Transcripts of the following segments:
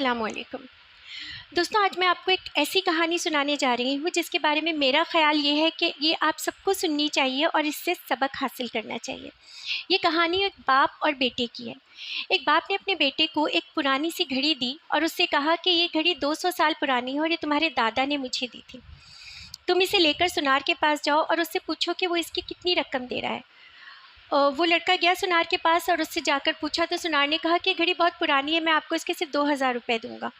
अस्सलामुअलैकुम। दोस्तों, आज मैं आपको एक ऐसी कहानी सुनाने जा रही हूँ जिसके बारे में मेरा ख़्याल ये है कि ये आप सबको सुननी चाहिए और इससे सबक हासिल करना चाहिए। ये कहानी एक बाप और बेटे की है। एक बाप ने अपने बेटे को एक पुरानी सी घड़ी दी और उससे कहा कि ये घड़ी 200 साल पुरानी है और ये तुम्हारे दादा ने मुझे दी थी। तुम इसे लेकर सुनार के पास जाओ और उससे पूछो कि वो इसकी कितनी रकम दे रहा है। वो लड़का गया सुनार के पास और उससे जाकर पूछा तो सुनार ने कहा कि घड़ी बहुत पुरानी है, मैं आपको इसके सिर्फ 2000 रुपये दूंगा।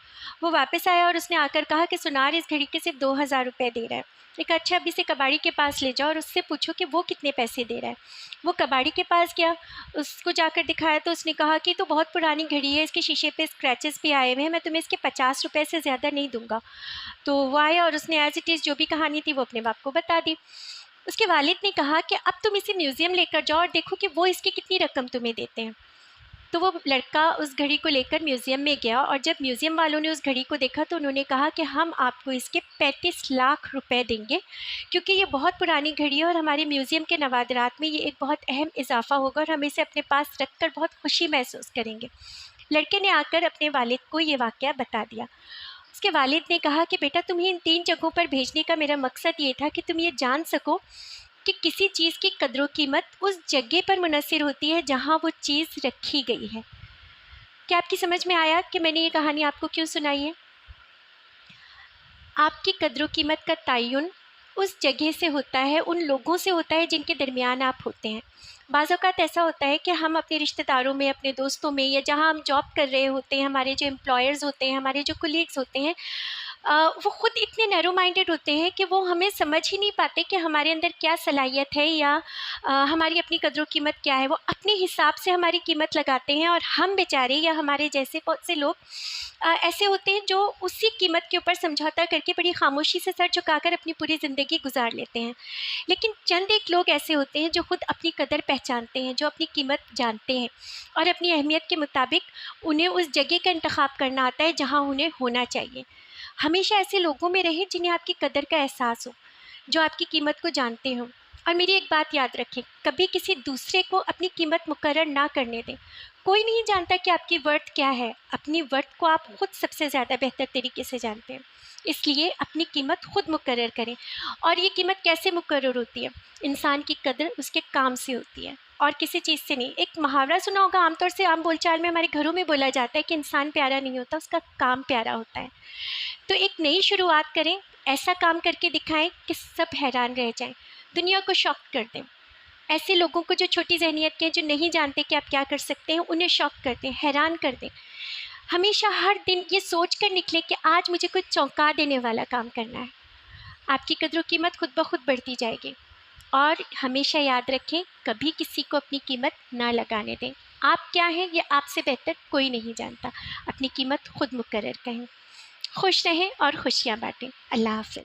वो वापस आया और उसने आकर कहा कि सुनार इस घड़ी के सिर्फ 2000 रुपये दे रहा है। एक अच्छा, अब इसे कबाड़ी के पास ले जाओ और उससे पूछो कि वो कितने पैसे दे रहा है। वो कबाड़ी के पास गया, उसको जाकर दिखाया तो उसने कहा कि तो बहुत पुरानी घड़ी है, इसके शीशे पे स्क्रैचेस भी आए हुए हैं, मैं तुम्हें इसके 50 रुपये से ज़्यादा नहीं दूंगा। तो वो आया और उसने एज़ इट इज़ जो भी कहानी थी वो अपने बाप को बता दी। उसके वालिद ने कहा कि अब तुम इसे म्यूज़ियम लेकर जाओ और देखो कि वो इसकी कितनी रकम तुम्हें देते हैं। तो वो लड़का उस घड़ी को लेकर म्यूज़ियम में गया और जब म्यूज़ियम वालों ने उस घड़ी को देखा तो उन्होंने कहा कि हम आपको इसके 35 लाख रुपए देंगे, क्योंकि ये बहुत पुरानी घड़ी है और हमारे म्यूज़ियम के नवादरात में ये एक बहुत अहम इजाफ़ा होगा और हम इसे अपने पास रख कर बहुत खुशी महसूस करेंगे। लड़के ने आकर अपने वालिद को ये वाक़या बता दिया। उसके वालिद ने कहा कि बेटा, तुम्हें इन 3 जगहों पर भेजने का मेरा मकसद ये था कि तुम ये जान सको कि किसी चीज़ की कद्र कीमत उस जगह पर मुनहसर होती है जहाँ वो चीज़ रखी गई है। क्या आपकी समझ में आया कि मैंने ये कहानी आपको क्यों सुनाई है? आपकी कद्र कीमत का तयन उस जगह से होता है, उन लोगों से होता है जिनके दरमियान आप होते हैं। बाज़ औक़ात ऐसा होता है कि हम अपने रिश्तेदारों में, अपने दोस्तों में या जहाँ हम जॉब कर रहे होते हैं, हमारे जो एम्प्लॉयर्स होते हैं, हमारे जो कोलीग्स होते हैं, वो ख़ुद इतने नैरो माइंडेड होते हैं कि वो हमें समझ ही नहीं पाते कि हमारे अंदर क्या सलाहियत है या हमारी अपनी कद्र कीमत क्या है। वो अपने हिसाब से हमारी कीमत लगाते हैं और हम बेचारे या हमारे जैसे बहुत से लोग ऐसे होते हैं जो उसी कीमत के ऊपर समझौता करके बड़ी खामोशी से सर झुकाकर अपनी पूरी ज़िंदगी गुजार लेते हैं। लेकिन चंद एक लोग ऐसे होते हैं जो ख़ुद अपनी कदर पहचानते हैं, जो अपनी कीमत जानते हैं और अपनी अहमियत के मुताबिक उन्हें उस जगह का इंतखाब करना आता है जहाँ उन्हें होना चाहिए। हमेशा ऐसे लोगों में रहें जिन्हें आपकी कदर का एहसास हो, जो आपकी कीमत को जानते हों। और मेरी एक बात याद रखें, कभी किसी दूसरे को अपनी कीमत मुकर्रर ना करने दें। कोई नहीं जानता कि आपकी वर्थ क्या है। अपनी वर्थ को आप खुद सबसे ज़्यादा बेहतर तरीके से जानते हैं, इसलिए अपनी कीमत खुद मुकर्रर करें। और ये कीमत कैसे मुकर्रर होती है? इंसान की कदर उसके काम से होती है और किसी चीज़ से नहीं। एक मुहावरा सुना होगा, आमतौर से आम बोलचाल में हमारे घरों में बोला जाता है कि इंसान प्यारा नहीं होता, उसका काम प्यारा होता है। तो एक नई शुरुआत करें, ऐसा काम करके दिखाएं कि सब हैरान रह जाएं, दुनिया को शॉक कर दें। ऐसे लोगों को जो छोटी ज़हनियत के हैं, जो नहीं जानते कि आप क्या कर सकते हैं, उन्हें शॉक कर दें, हैरान कर दें। हमेशा हर दिन ये सोच कर निकलें कि आज मुझे कुछ चौंका देने वाला काम करना है। आपकी कद्र कीमत खुद ब खुद बढ़ती जाएगी। और हमेशा याद रखें, कभी किसी को अपनी कीमत ना लगाने दें। आप क्या हैं ये आपसे बेहतर कोई नहीं जानता। अपनी कीमत खुद मुकर्रर करें। खुश रहें और खुशियाँ बाँटें। अल्लाह हाफ़िज़।